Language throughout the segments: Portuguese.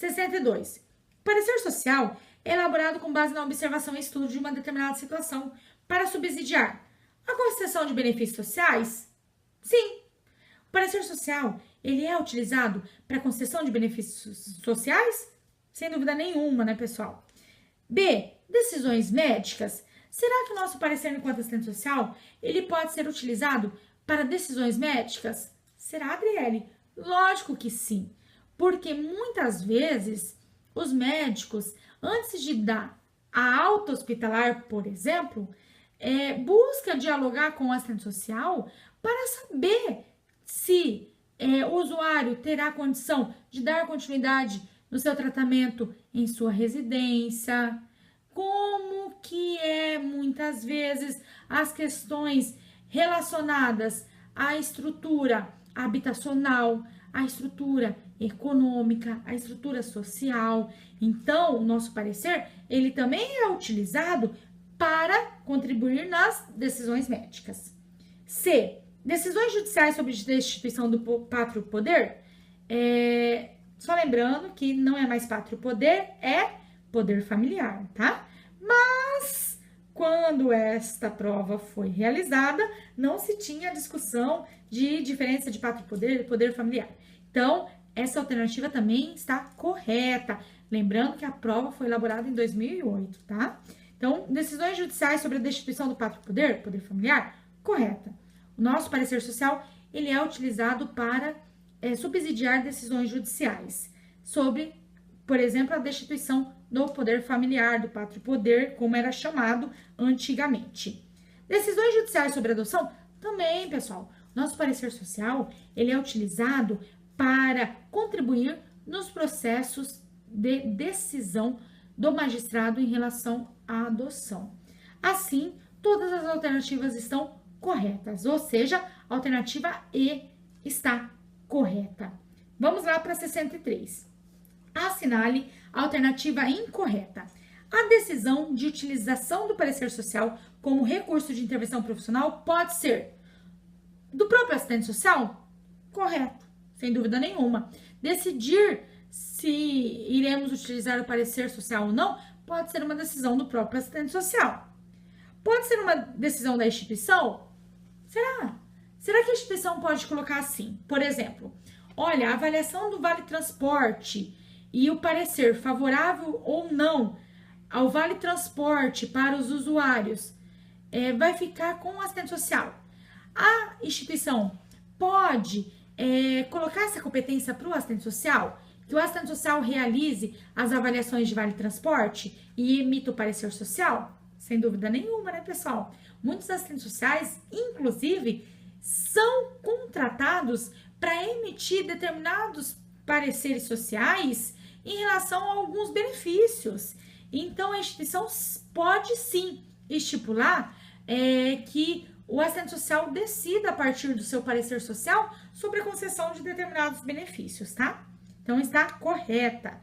62. O parecer social é elaborado com base na observação e estudo de uma determinada situação para subsidiar a concessão de benefícios sociais? Sim. O parecer social, ele é utilizado para concessão de benefícios sociais? Sem dúvida nenhuma, né, pessoal? B. Decisões médicas. Será que o nosso parecer enquanto assistente social, ele pode ser utilizado para decisões médicas? Será, Adriele? Lógico que sim. Porque muitas vezes os médicos, antes de dar a alta hospitalar, por exemplo, busca dialogar com o assistente social para saber se o usuário terá condição de dar continuidade no seu tratamento em sua residência, como que muitas vezes as questões relacionadas à estrutura habitacional, à estrutura econômica, à estrutura social. Então, o nosso parecer, ele também é utilizado para contribuir nas decisões médicas. C. Decisões judiciais sobre destituição do pátrio poder. Só lembrando que não é mais pátrio poder, é poder familiar, tá? Mas, quando esta prova foi realizada, não se tinha discussão de diferença de pátrio poder e poder familiar. Então, essa alternativa também está correta. Lembrando que a prova foi elaborada em 2008, tá? Então, decisões judiciais sobre a destituição do pátrio poder, poder familiar, correta. O nosso parecer social, ele é utilizado para subsidiar decisões judiciais sobre, por exemplo, a destituição do poder familiar, do pátrio poder, como era chamado antigamente. Decisões judiciais sobre adoção, também, pessoal. Nosso parecer social, ele é utilizado para contribuir nos processos de decisão do magistrado em relação à adoção. Assim, todas as alternativas estão corretas, ou seja, a alternativa E está correta. Vamos lá para 63. Assinale a alternativa incorreta. A decisão de utilização do parecer social como recurso de intervenção profissional pode ser do próprio assistente social? Correto, sem dúvida nenhuma. Decidir se iremos utilizar o parecer social ou não pode ser uma decisão do próprio assistente social. Pode ser uma decisão da instituição? Será? Será que a instituição pode colocar assim? Por exemplo, olha, a avaliação do Vale Transporte e o parecer favorável ou não ao Vale Transporte para os usuários vai ficar com o assistente social. A instituição pode colocar essa competência para o assistente social, que o assistente social realize as avaliações de Vale Transporte e emita o parecer social? Sem dúvida nenhuma, né, pessoal? Muitos assistentes sociais, inclusive, são contratados para emitir determinados pareceres sociais em relação a alguns benefícios. Então, a instituição pode sim estipular que o assistente social decida a partir do seu parecer social sobre a concessão de determinados benefícios, tá? Então, está correta.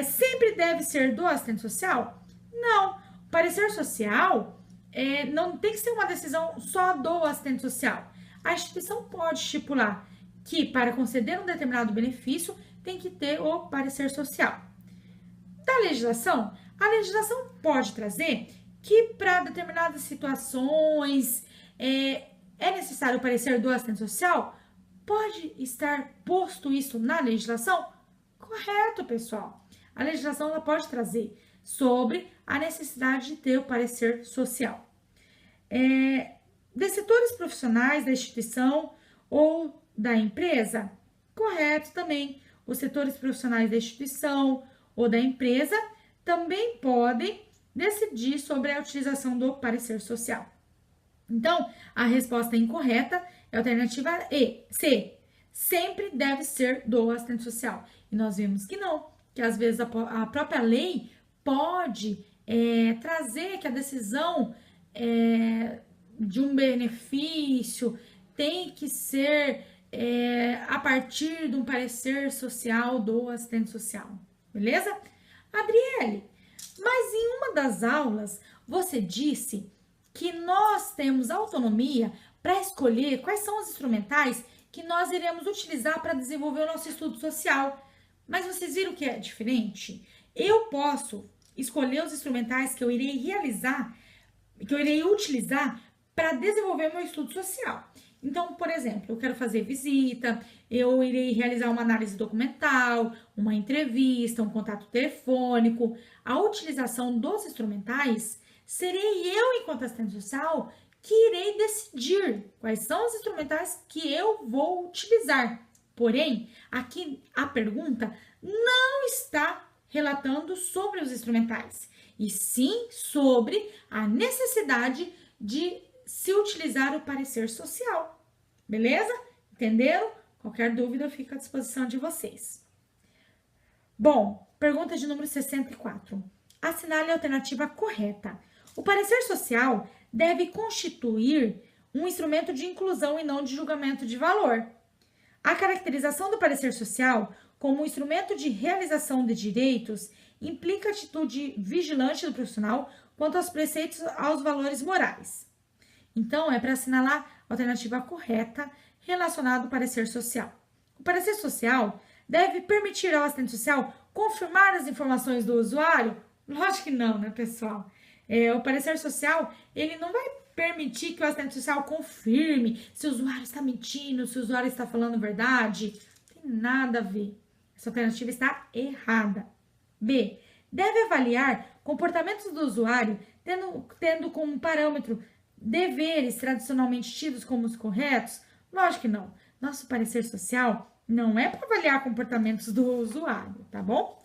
Sempre deve ser do assistente social? Não. O parecer social não tem que ser uma decisão só do assistente social. A instituição pode estipular que para conceder um determinado benefício tem que ter o parecer social. Da legislação, a legislação pode trazer que para determinadas situações é necessário o parecer do assistente social? Pode estar posto isso na legislação? Correto, pessoal. A legislação ela pode trazer sobre a necessidade de ter o parecer social. De setores profissionais da instituição ou da empresa? Correto também. Os setores profissionais da instituição ou da empresa também podem decidir sobre a utilização do parecer social. Então, a resposta incorreta é a alternativa C. Sempre deve ser do assistente social. E nós vimos que não, que às vezes a própria lei pode trazer que a decisão de um benefício tem que ser a partir de um parecer social do assistente social. Beleza? Adriele, mas em uma das aulas você disse que nós temos autonomia para escolher quais são os instrumentais que nós iremos utilizar para desenvolver o nosso estudo social. Mas vocês viram que é diferente? Eu posso escolher os instrumentais que eu irei realizar, que eu irei utilizar para desenvolver meu estudo social. Então, por exemplo, eu quero fazer visita, eu irei realizar uma análise documental, uma entrevista, um contato telefônico. A utilização dos instrumentais, serei eu, enquanto assistente social, que irei decidir quais são os instrumentais que eu vou utilizar. Porém, aqui a pergunta não está relatando sobre os instrumentais, e sim sobre a necessidade de se utilizar o parecer social. Beleza? Entenderam? Qualquer dúvida fica à disposição de vocês. Bom, pergunta de número 64. Assinale a alternativa correta. O parecer social deve constituir um instrumento de inclusão e não de julgamento de valor. A caracterização do parecer social como um instrumento de realização de direitos implica atitude vigilante do profissional quanto aos preceitos aos valores morais. Então, é para assinalar a alternativa correta relacionada ao parecer social. O parecer social deve permitir ao assistente social confirmar as informações do usuário? Lógico que não, né, pessoal? O parecer social, ele não vai permitir que o assistente social confirme se o usuário está mentindo, se o usuário está falando verdade. Não tem nada a ver. Essa alternativa está errada. B. Deve avaliar comportamentos do usuário tendo como parâmetro deveres tradicionalmente tidos como os corretos? Lógico que não. Nosso parecer social não é para avaliar comportamentos do usuário, tá bom?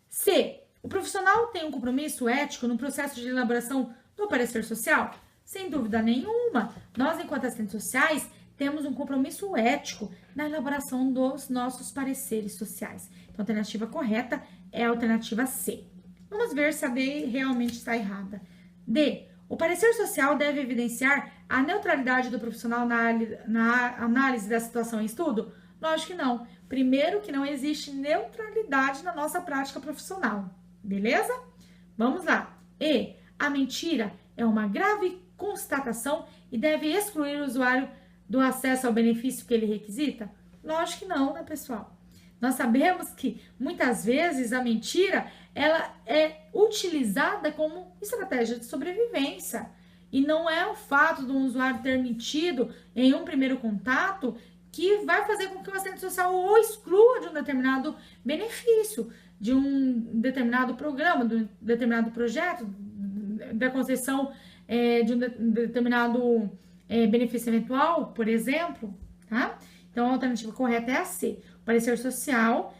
C. O profissional tem um compromisso ético no processo de elaboração do parecer social? Sem dúvida nenhuma. Nós, enquanto assistentes sociais, temos um compromisso ético na elaboração dos nossos pareceres sociais. Então, a alternativa correta é a alternativa C. Vamos ver se a D realmente está errada. D. O parecer social deve evidenciar a neutralidade do profissional na análise da situação em estudo? Lógico que não. Primeiro, que não existe neutralidade na nossa prática profissional. Beleza? Vamos lá. E. A mentira é uma grave constatação e deve excluir o usuário do acesso ao benefício que ele requisita? Lógico que não, né, pessoal? Nós sabemos que muitas vezes a mentira ela é utilizada como estratégia de sobrevivência. E não é o fato de um usuário ter mentido em um primeiro contato que vai fazer com que o assistente social o exclua de um determinado benefício, de um determinado programa, de um determinado projeto, da concessão de um determinado benefício eventual, por exemplo, tá? Então, a alternativa correta é a C. O parecer social,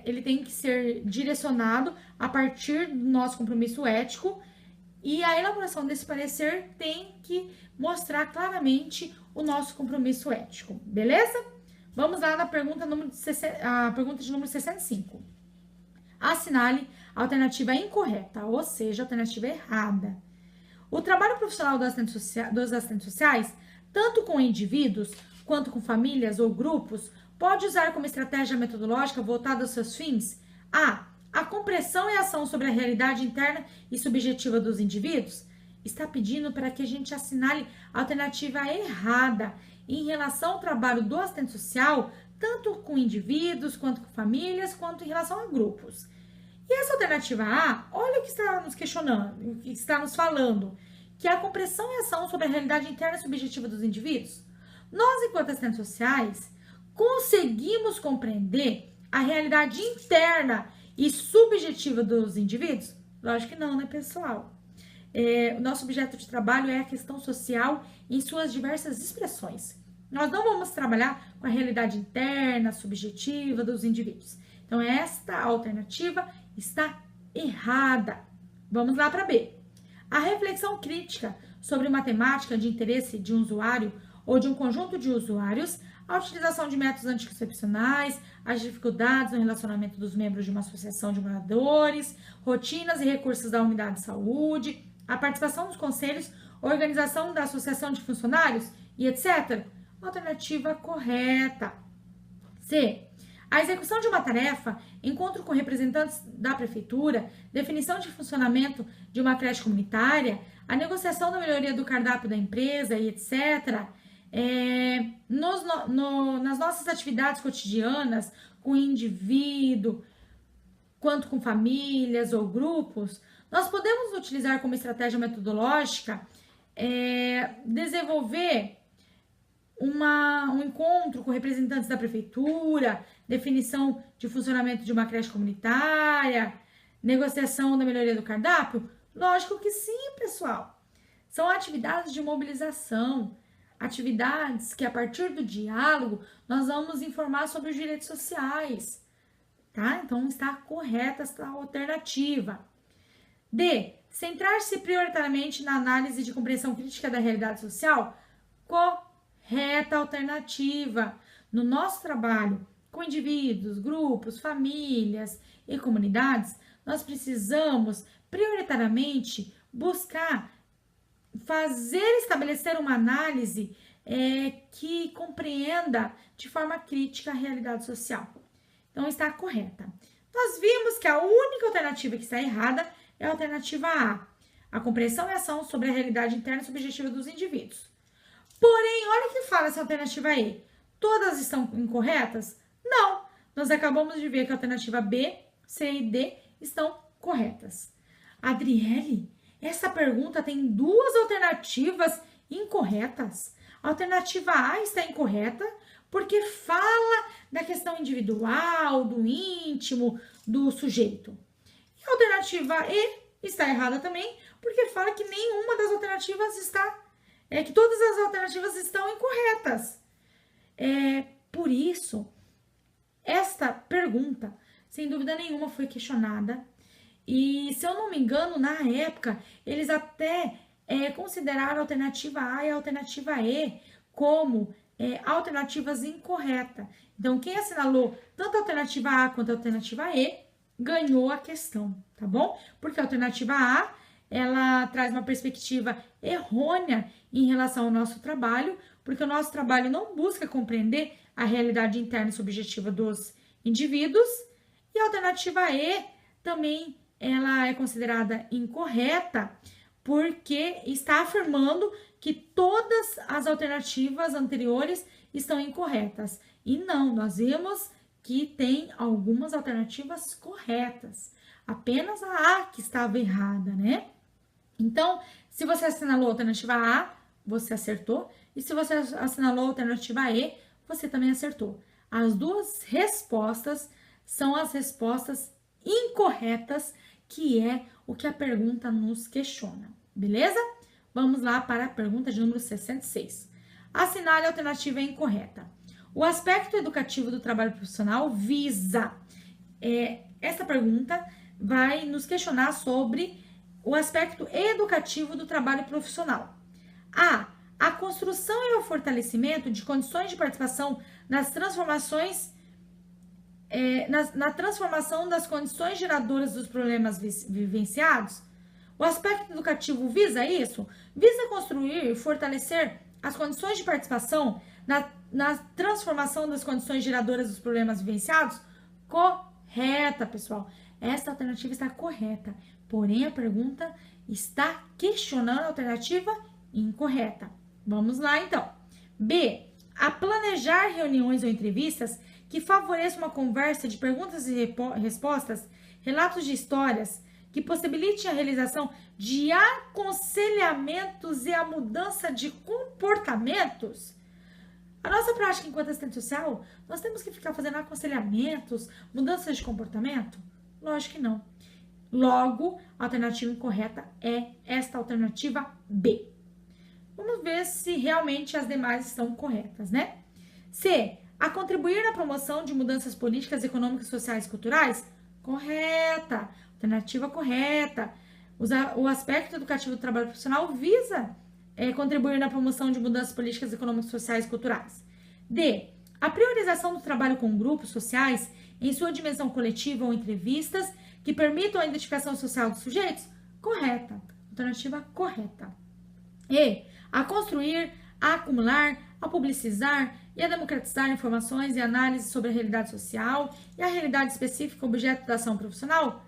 ele tem que ser direcionado a partir do nosso compromisso ético e a elaboração desse parecer tem que mostrar claramente o nosso compromisso ético, beleza? Vamos lá na pergunta de número 65. Assinale a alternativa incorreta, ou seja, a alternativa errada. O trabalho profissional dos assistentes sociais, tanto com indivíduos quanto com famílias ou grupos, pode usar como estratégia metodológica voltada aos seus fins a compreensão e ação sobre a realidade interna e subjetiva dos indivíduos? Está pedindo para que a gente assinale a alternativa errada em relação ao trabalho do assistente social, tanto com indivíduos, quanto com famílias, quanto em relação a grupos. E essa alternativa A, olha o que está nos questionando, o que está nos falando, que é a compreensão e ação sobre a realidade interna e subjetiva dos indivíduos. Nós, enquanto assistentes sociais, conseguimos compreender a realidade interna e subjetiva dos indivíduos? Lógico que não, né, pessoal? O nosso objeto de trabalho é a questão social em suas diversas expressões. Nós não vamos trabalhar com a realidade interna, subjetiva dos indivíduos. Então, esta alternativa está errada. Vamos lá para B. A reflexão crítica sobre uma temática de interesse de um usuário ou de um conjunto de usuários, a utilização de métodos anticoncepcionais, as dificuldades no relacionamento dos membros de uma associação de moradores, rotinas e recursos da unidade de saúde, a participação nos conselhos, organização da associação de funcionários e etc. Alternativa correta. C. A execução de uma tarefa, encontro com representantes da prefeitura, definição de funcionamento de uma creche comunitária, a negociação da melhoria do cardápio da empresa e etc., nas nossas atividades cotidianas, com com o indivíduo, quanto com famílias ou grupos, nós podemos utilizar como estratégia metodológica desenvolver um encontro com representantes da prefeitura, definição de funcionamento de uma creche comunitária, negociação da melhoria do cardápio? Lógico que sim, pessoal. São atividades de mobilização, atividades que a partir do diálogo nós vamos informar sobre os direitos sociais, tá? Então está correta essa alternativa. D. Centrar-se prioritariamente na análise de compreensão crítica da realidade social? Correta alternativa. No nosso trabalho com indivíduos, grupos, famílias e comunidades, nós prioritariamente buscar estabelecer uma análise que compreenda de forma crítica a realidade social. Então, está correta. Nós vimos que a única alternativa que está errada é a alternativa A, a compreensão e ação sobre a realidade interna e subjetiva dos indivíduos. Porém, olha o que fala essa alternativa E. Todas estão incorretas? Não. Nós acabamos de ver que a alternativa B, C e D estão corretas. Adriele, essa pergunta tem duas alternativas incorretas. A alternativa A está incorreta porque fala da questão individual, do íntimo, do sujeito. E a alternativa E está errada também porque fala que nenhuma das alternativas que todas as alternativas estão incorretas. Por isso, esta pergunta, sem dúvida nenhuma, foi questionada. E, se eu não me engano, na época, eles até consideraram a alternativa A e a alternativa E como alternativas incorretas. Então, quem assinalou tanto a alternativa A quanto a alternativa E, ganhou a questão, tá bom? Porque a alternativa A, ela traz uma perspectiva errônea em relação ao nosso trabalho, porque o nosso trabalho não busca compreender a realidade interna e subjetiva dos indivíduos. E a alternativa E também ela é considerada incorreta porque está afirmando que todas as alternativas anteriores estão incorretas. E não, nós vimos que tem algumas alternativas corretas. Apenas a A que estava errada, né? Então, se você assinalou a alternativa A, você acertou. E se você assinalou a alternativa E, você também acertou. As duas respostas são as respostas incorretas, que é o que a pergunta nos questiona. Beleza? Vamos lá para a pergunta de número 66. Assinale a alternativa incorreta. O aspecto educativo do trabalho profissional visa. Essa pergunta vai nos questionar sobre o aspecto educativo do trabalho profissional. A construção e o fortalecimento de condições de participação nas transformações, na transformação das condições geradoras dos problemas vivenciados. O aspecto educativo visa isso? Visa construir e fortalecer as condições de participação na transformação das condições geradoras dos problemas vivenciados? Correta, pessoal. Essa alternativa está correta. Porém, a pergunta está questionando a alternativa incorreta. Vamos lá, então. B. A planejar reuniões ou entrevistas que favoreçam uma conversa de perguntas e respostas, relatos de histórias, que possibilite a realização de aconselhamentos e a mudança de comportamentos. A nossa prática enquanto assistente social, nós temos que ficar fazendo aconselhamentos, mudanças de comportamento? Lógico que não. Logo, a alternativa incorreta é esta alternativa B. Vamos ver se realmente as demais estão corretas, né? C. A contribuir na promoção de mudanças políticas, econômicas, sociais e culturais? Correta. Alternativa correta. O aspecto educativo do trabalho profissional visa contribuir na promoção de mudanças políticas, econômicas, sociais e culturais. D. A priorização do trabalho com grupos sociais em sua dimensão coletiva ou entrevistas que permitam a identificação social dos sujeitos? Correta. Alternativa correta. E. A construir, a acumular, a publicizar e a democratizar informações e análises sobre a realidade social e a realidade específica objeto da ação profissional?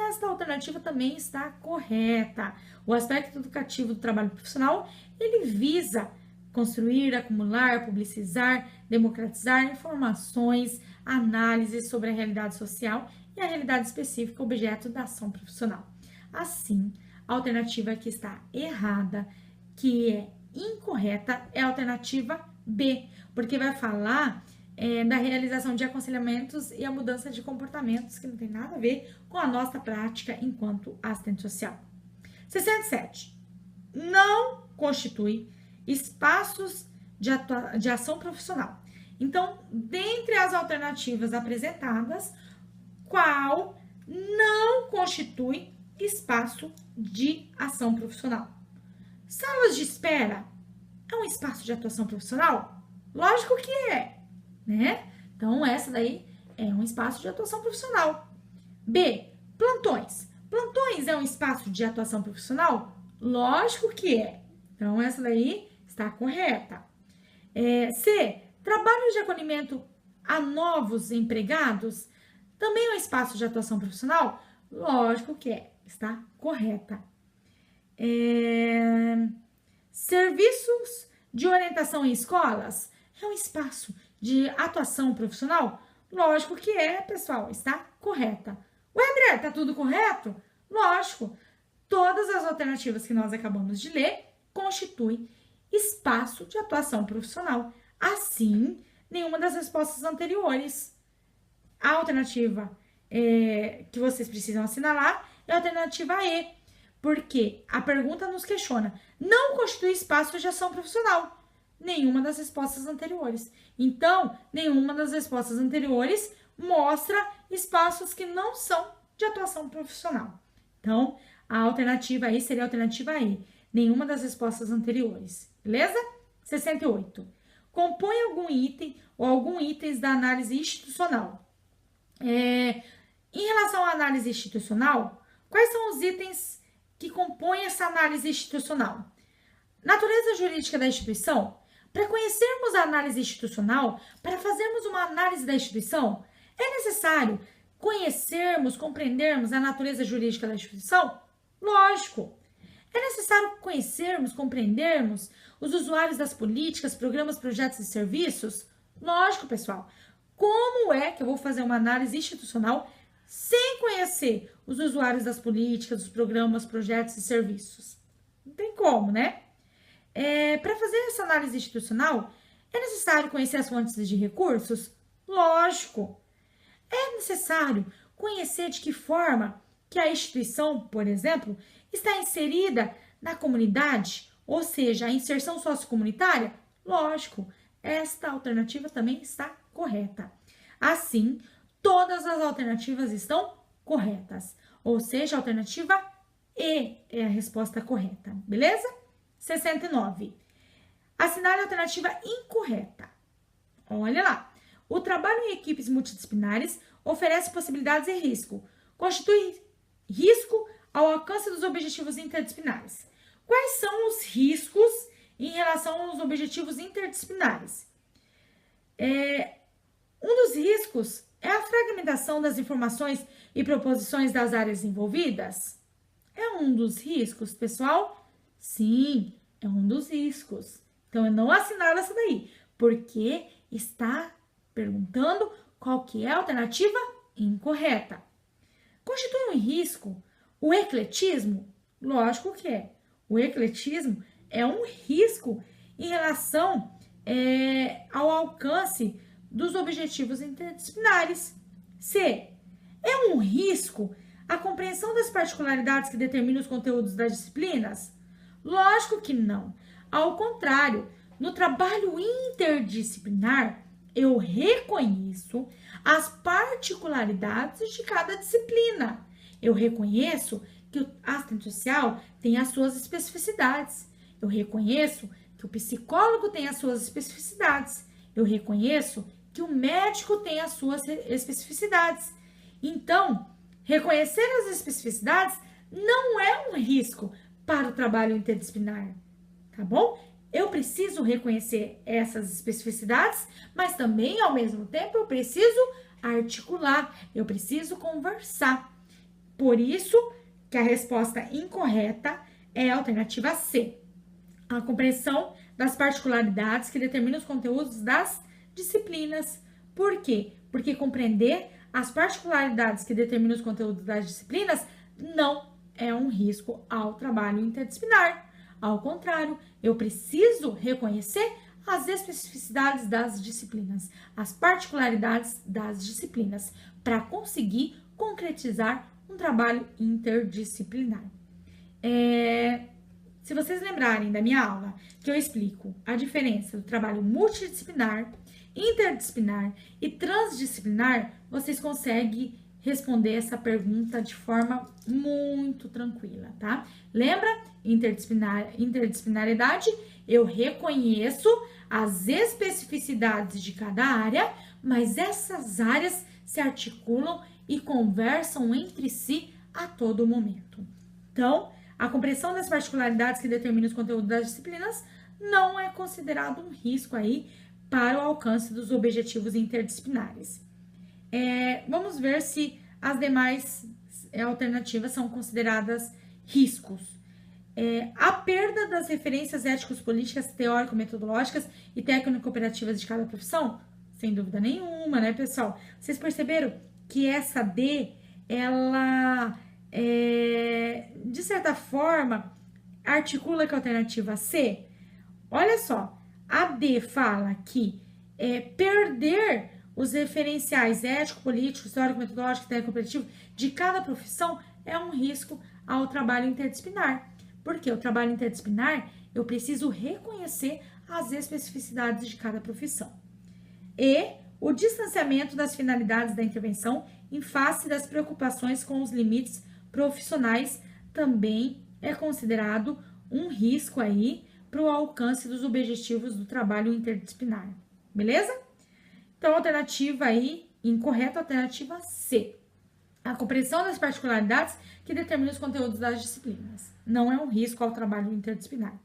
Esta alternativa também está correta. O aspecto educativo do trabalho profissional, ele visa construir, acumular, publicizar, democratizar informações análise sobre a realidade social e a realidade específica objeto da ação profissional. Assim, a alternativa que está errada, que é incorreta, é a alternativa B, porque vai falar da realização de aconselhamentos e a mudança de comportamentos, que não tem nada a ver com a nossa prática enquanto assistente social. 67. Não constitui espaços de ação profissional. Então, dentre as alternativas apresentadas, qual não constitui espaço de ação profissional? Salas de espera é um espaço de atuação profissional? Lógico que é, né? Então, essa daí é um espaço de atuação profissional. B, plantões. Plantões é um espaço de atuação profissional? Lógico que é. Então, essa daí está correta. C, trabalho de acolhimento a novos empregados também é um espaço de atuação profissional? Lógico que é. Está correta. Serviços de orientação em escolas é um espaço de atuação profissional? Lógico que é, pessoal, está correta. Ué, André, tá tudo correto? Lógico. Todas as alternativas que nós acabamos de ler constituem espaço de atuação profissional. Assim, nenhuma das respostas anteriores. A alternativa que vocês precisam assinalar é a alternativa E, porque a pergunta nos questiona: não constitui espaço de ação profissional? Nenhuma das respostas anteriores. Então, nenhuma das respostas anteriores mostra espaços que não são de atuação profissional. Então, a alternativa aí seria a alternativa E. Nenhuma das respostas anteriores. Beleza? 68. Compõe algum item ou algum itens da análise institucional. Em relação à análise institucional, quais são os itens que compõem essa análise institucional? Natureza jurídica da instituição. Para conhecermos a análise institucional, para fazermos uma análise da instituição, é necessário conhecermos, compreendermos a natureza jurídica da instituição? Lógico. É necessário conhecermos, compreendermos os usuários das políticas, programas, projetos e serviços? Lógico, pessoal. Como é que eu vou fazer uma análise institucional sem conhecer os usuários das políticas, dos programas, projetos e serviços? Não tem como, né? Para fazer essa análise institucional, é necessário conhecer as fontes de recursos? Lógico. É necessário conhecer de que forma que a instituição, por exemplo, está inserida na comunidade, ou seja, a inserção sociocomunitária? Lógico, esta alternativa também está correta. Assim, todas as alternativas estão corretas, ou seja, a alternativa E é a resposta correta, beleza? 69. Assinale a alternativa incorreta. Olha lá. O trabalho em equipes multidisciplinares oferece possibilidades e risco. Constitui risco ao alcance dos objetivos interdisciplinares. Quais são os riscos em relação aos objetivos interdisciplinares? Um dos riscos é a fragmentação das informações e proposições das áreas envolvidas. É um dos riscos, pessoal? Sim, é um dos riscos. Então, eu não assinalo essa daí, porque está perguntando qual que é a alternativa incorreta. Constitui um risco o ecletismo? Lógico que é. O ecletismo é um risco em relação ao alcance dos objetivos interdisciplinares. C. É um risco a compreensão das particularidades que determinam os conteúdos das disciplinas? Lógico que não. Ao contrário, no trabalho interdisciplinar, eu reconheço as particularidades de cada disciplina. Eu reconheço que o assistente social tem as suas especificidades. Eu reconheço que o psicólogo tem as suas especificidades. Eu reconheço que o médico tem as suas especificidades. Então, reconhecer as especificidades não é um risco para o trabalho interdisciplinar, tá bom? Eu preciso reconhecer essas especificidades, mas também, ao mesmo tempo, eu preciso articular, eu preciso conversar. Por isso que a resposta incorreta é a alternativa C. A compreensão das particularidades que determinam os conteúdos das disciplinas. Por quê? porque compreender as particularidades que determinam os conteúdos das disciplinas não é um risco ao trabalho interdisciplinar. Ao contrário, eu preciso reconhecer as especificidades das disciplinas, as particularidades das disciplinas, para conseguir concretizar um trabalho interdisciplinar. Se vocês lembrarem da minha aula, que eu explico a diferença do trabalho multidisciplinar, interdisciplinar e transdisciplinar, vocês conseguem responder essa pergunta de forma muito tranquila, tá? Lembra? Interdisciplinariedade, eu reconheço as especificidades de cada área, mas essas áreas se articulam e conversam entre si a todo momento. Então, a compreensão das particularidades que determinam os conteúdos das disciplinas não é considerado um risco aí para o alcance dos objetivos interdisciplinares. Vamos ver se as demais alternativas são consideradas riscos. A perda das referências éticos-políticas, teórico-metodológicas e técnico-operativas de cada profissão? Sem dúvida nenhuma, né, pessoal? Vocês perceberam que essa D, ela, de certa forma, articula com a alternativa C? Olha só, a D fala que perder os referenciais ético-políticos, teórico-metodológicos e técnico-operativo de cada profissão é um risco ao trabalho interdisciplinar. Porque o trabalho interdisciplinar, eu preciso reconhecer as especificidades de cada profissão. E o distanciamento das finalidades da intervenção em face das preocupações com os limites profissionais também é considerado um risco aí para o alcance dos objetivos do trabalho interdisciplinar. Beleza? Então, alternativa aí, incorreta, alternativa C. A compreensão das particularidades que determinam os conteúdos das disciplinas. Não é um risco ao trabalho interdisciplinar.